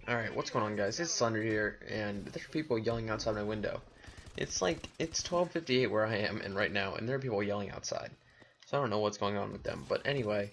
Alright, what's going on, guys? It's Thunder here, and there's people yelling outside my window. It's 12:58 where I am and right now, and there are people yelling outside. So I don't know what's going on with them. But anyway,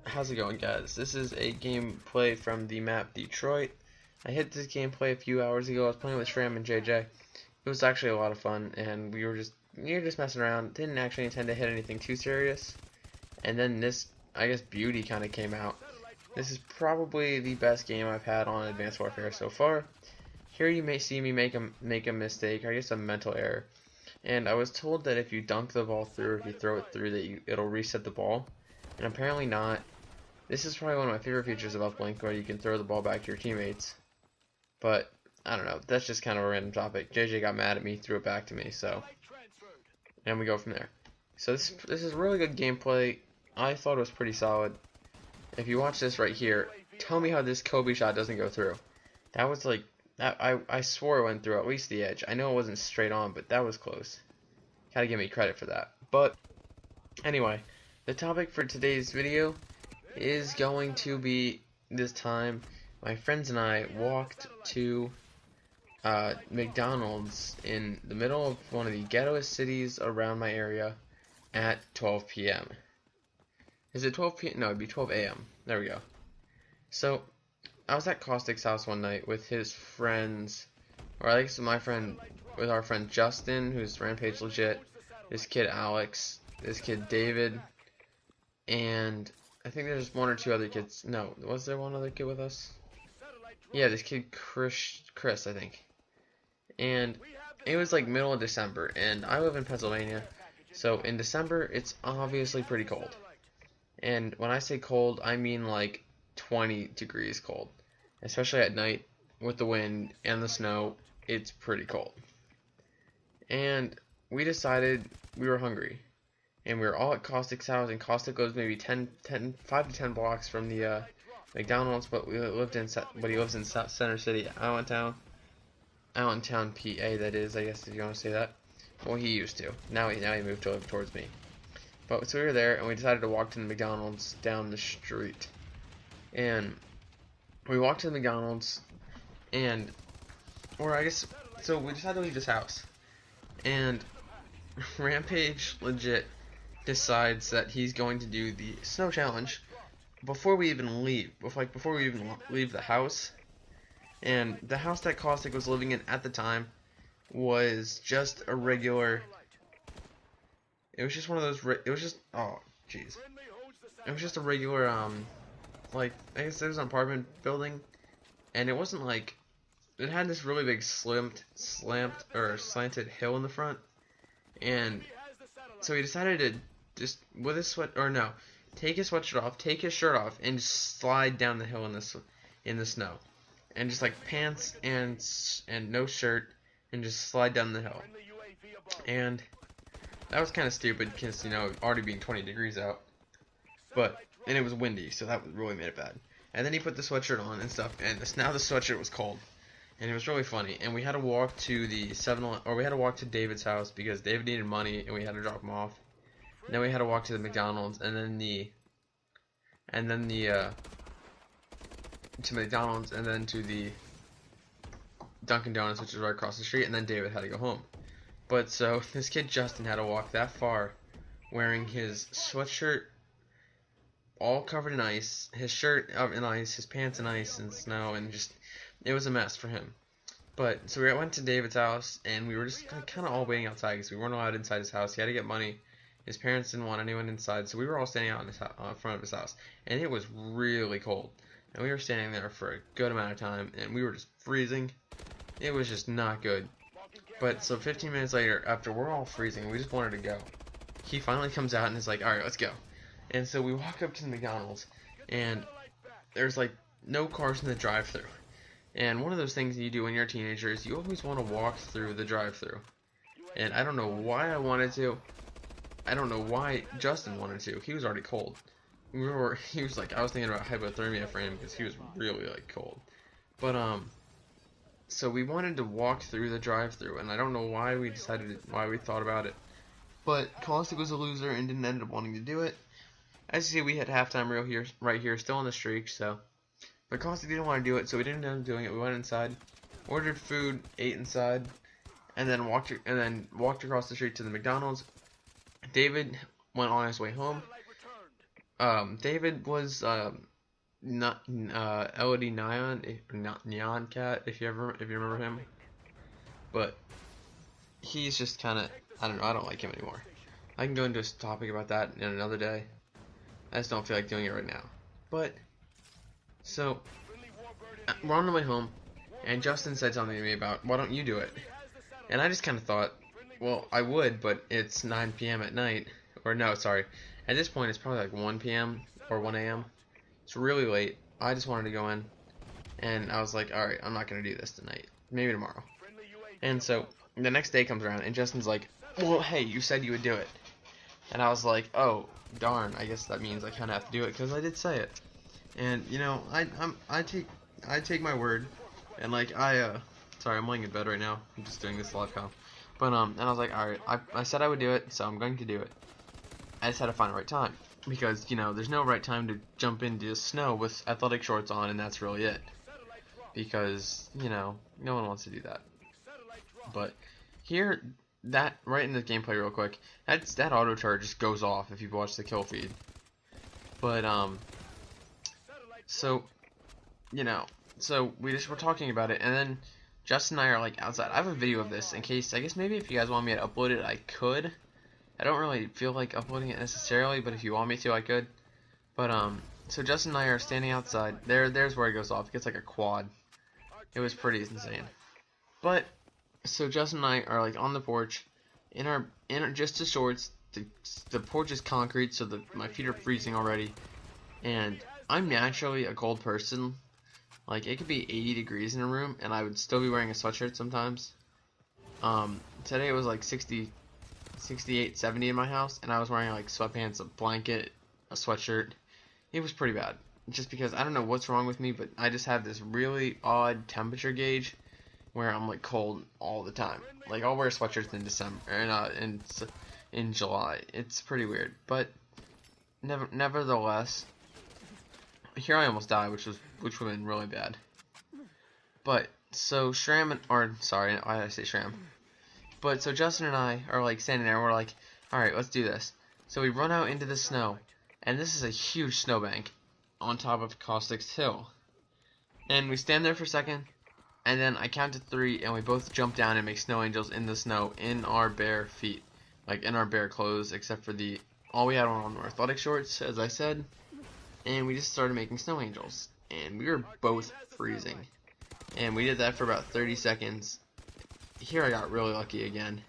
how's it going, guys? This is a gameplay from the map Detroit. I hit this gameplay a few hours ago. I was playing with Shram and JJ. It was actually a lot of fun, and we were just messing around. Didn't actually intend to hit anything too serious. And then this, I guess, beauty kind of came out. This is probably the best game I've had on Advanced Warfare so far. Here you may see me make a mistake, or I guess a mental error. And I was told that if you dunk the ball through, or if you throw it through, that it'll reset the ball. And apparently not. This is probably one of my favorite features of Uplink, where you can throw the ball back to your teammates. But I don't know. That's just kind of a random topic. JJ got mad at me, threw it back to me, so and we go from there. So this is really good gameplay. I thought it was pretty solid. If you watch this right here, tell me how this Kobe shot doesn't go through. That was like, I swore it went through at least the edge. I know it wasn't straight on, but that was close. Gotta give me credit for that. But anyway, the topic for today's video is going to be, this time, my friends and I walked to McDonald's in the middle of one of the ghettoest cities around my area at 12 p.m. Is it 12 p.m.? No, it'd be 12 a.m. There we go. So, I was at Caustic's house one night with his friends, or I guess with our friend Justin, who's Rampage Legit, this kid Alex, this kid David, and I think there's one or two other kids. No, was there one other kid with us? Yeah, this kid Chris, I think. And it was like middle of December, and I live in Pennsylvania, so in December it's obviously pretty cold. And when I say cold, I mean like 20 degrees cold. Especially at night with the wind and the snow, it's pretty cold. And we decided we were hungry. And we were all at Caustic's house, and Caustic lives maybe 5 to 10 blocks from the McDonald's, but he lives in Center City, Allentown, PA, that is, I guess, if you want to say that. Well, he used to. Now he moved to live towards me. But so we were there, and we decided to walk to the McDonald's down the street. And we walked to the McDonald's, and, or I guess, so we decided to leave this house. And Rampage Legit decides that he's going to do the snow challenge before we even leave. Before we even leave the house. And the house that Caustic was living in at the time was just a regular. It was just one of those. It was just, oh jeez. It was just a regular like, I guess it was an apartment building, and it wasn't like, it had this really big slanted hill in the front, and so he decided to just with his take his sweatshirt off, take his shirt off, and just slide down the hill in the snow, and just like pants and no shirt, and just slide down the hill. And that was kind of stupid because, you know, already being 20 degrees out, and it was windy, so that really made it bad. And then he put the sweatshirt on and stuff, and now the sweatshirt was cold, and it was really funny. And we had to walk to the we had to walk to David's house because David needed money, and we had to drop him off. And then we had to walk to the McDonald's, and then to McDonald's, and then to the Dunkin' Donuts, which is right across the street, and then David had to go home. But so this kid Justin had to walk that far, wearing his sweatshirt all covered in ice, his shirt in ice, his pants in ice and snow, and just, it was a mess for him. But so we went to David's house, and we were just kind of all waiting outside because we weren't allowed inside his house. He had to get money. His parents didn't want anyone inside, so we were all standing out in front of his house, and it was really cold. And we were standing there for a good amount of time, and we were just freezing. It was just not good. But so 15 minutes later, after we're all freezing, we just wanted to go. He finally comes out and is like, "All right, let's go." And so we walk up to the McDonald's, and there's like no cars in the drive-thru. And one of those things you do when you're a teenager is you always want to walk through the drive-thru. And I don't know why I wanted to. I don't know why Justin wanted to. He was already cold. He was like, I was thinking about hypothermia for him because he was really like cold. But so we wanted to walk through the drive-thru, and I don't know why we thought about it. But Caustic was a loser and didn't end up wanting to do it. As you see, we had halftime right here, still on the streak. So But Caustic didn't want to do it, so we didn't end up doing it. We went inside, ordered food, ate inside, and then walked across the street to the McDonald's. David went on his way home. David was not Elodie Neon Cat, if you remember him. But he's just kind of, I don't know, I don't like him anymore. I can go into a topic about that in another day. I just don't feel like doing it right now. But so we're on the way home, and Justin said something to me about, why don't you do it? And I just kind of thought, well, I would, but it's 9 p.m. at night. Or no, sorry. At this point, it's probably like 1 p.m. or 1 a.m. It's really late. I just wanted to go in, and I was like, alright, I'm not going to do this tonight. Maybe tomorrow. And so the next day comes around, and Justin's like, well, hey, you said you would do it. And I was like, oh, darn, I guess that means I kind of have to do it, because I did say it. And, you know, I take my word, and like, sorry, I'm laying in bed right now, I'm just doing this live call. But, and I was like, alright, I said I would do it, so I'm going to do it. I just had to find the right time, because, you know, there's no right time to jump into the snow with athletic shorts on, and that's really it. Because, you know, no one wants to do that. But, here, that, right in the gameplay real quick, that auto charge just goes off if you watch the kill feed. But, so, you know, so we're talking about it, and then Justin and I are like outside. I have a video of this in case, I guess maybe if you guys want me to upload it, I could. I don't really feel like uploading it necessarily, but if you want me to, I could. But, so Justin and I are standing outside. There's where it goes off. It gets like a quad. It was pretty insane. But, so Justin and I are like on the porch, in our just the shorts. The porch is concrete, so my feet are freezing already. And I'm naturally a cold person. Like, it could be 80 degrees in a room, and I would still be wearing a sweatshirt sometimes. Today it was like 60, 68, 70 in my house, and I was wearing like sweatpants, a blanket, a sweatshirt. It was pretty bad. Just because, I don't know what's wrong with me, but I just have this really odd temperature gauge where I'm like cold all the time. Like, I'll wear sweatshirts in December, and in July. It's pretty weird. But, nevertheless, here I almost died, which would have been really bad. But so Shram sorry, why did I say Shram? But so Justin and I are like standing there, and we're like, all right, let's do this. So we run out into the snow, and this is a huge snowbank on top of Caustic's hill. And we stand there for a second, and then I count to 3, and we both jump down and make snow angels in the snow in our bare feet, like in our bare clothes, except for all we had on were athletic shorts, as I said. And we just started making snow angels, and we were both freezing, and we did that for about 30 seconds. Here I got really lucky again,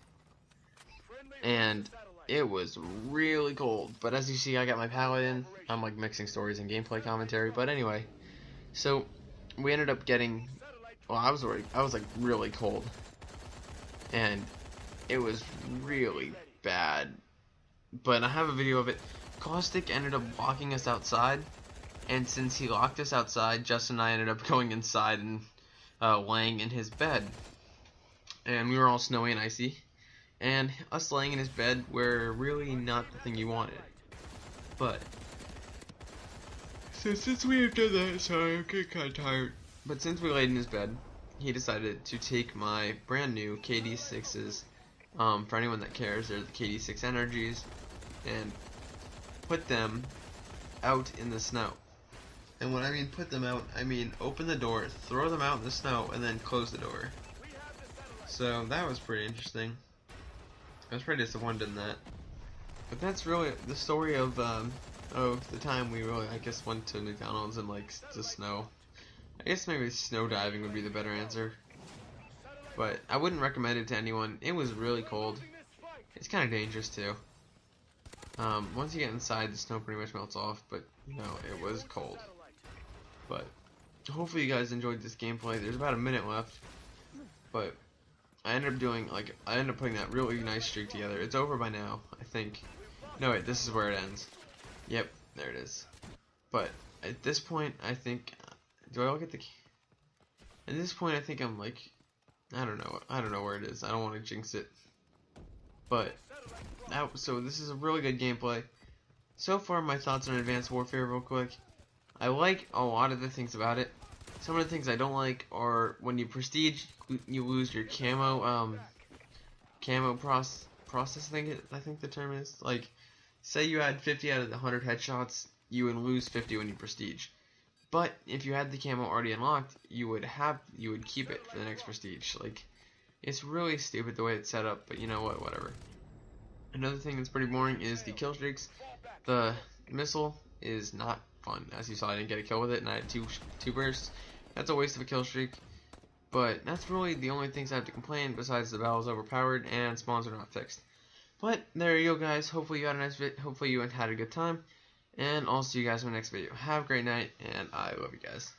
and it was really cold. But as you see, I got my paladin. I'm like mixing stories and gameplay commentary. But anyway, so we ended up getting, well, I was like really cold, and it was really bad. But I have a video of it. Caustic ended up locking us outside, and since he locked us outside, Justin and I ended up going inside and laying in his bed. And we were all snowy and icy, and us laying in his bed were really not the thing you wanted. But so since we have done that, sorry, I'm getting kind of tired. But since we laid in his bed, he decided to take my brand new KD6s. For anyone that cares, they're the KD6 Energies, and put them out in the snow. And when I mean put them out, I mean open the door, throw them out in the snow, and then close the door. So that was pretty interesting. I was pretty disappointed in that. But that's really the story of the time we really, I guess, went to McDonald's and like the snow. I guess maybe snow diving would be the better answer. But I wouldn't recommend it to anyone. It was really cold. It's kind of dangerous too. Once you get inside, the snow pretty much melts off, but, you know, it was cold. But, hopefully you guys enjoyed this gameplay. There's about a minute left, but I ended up putting that really nice streak together. It's over by now, I think. No, wait, this is where it ends. Yep, there it is. But, at this point, I think, do I look at at this point, I think I'm like, I don't know where it is. I don't want to jinx it. But, so this is a really good gameplay. So far, my thoughts on Advanced Warfare real quick. I like a lot of the things about it. Some of the things I don't like are when you prestige, you lose your camo process thing. I think the term is like, say you had 50 out of the 100 headshots, you would lose 50 when you prestige. But if you had the camo already unlocked, you would keep it for the next prestige. Like, it's really stupid the way it's set up, but you know what? Whatever. Another thing that's pretty boring is the kill streaks. The missile is not fun. As you saw, I didn't get a kill with it, and I had two bursts. That's a waste of a kill streak. But that's really the only things I have to complain, besides the battle's overpowered and spawns are not fixed. But there you go, guys. Hopefully you had a nice hopefully you had a good time, and I'll see you guys in the next video. Have a great night, and I love you guys.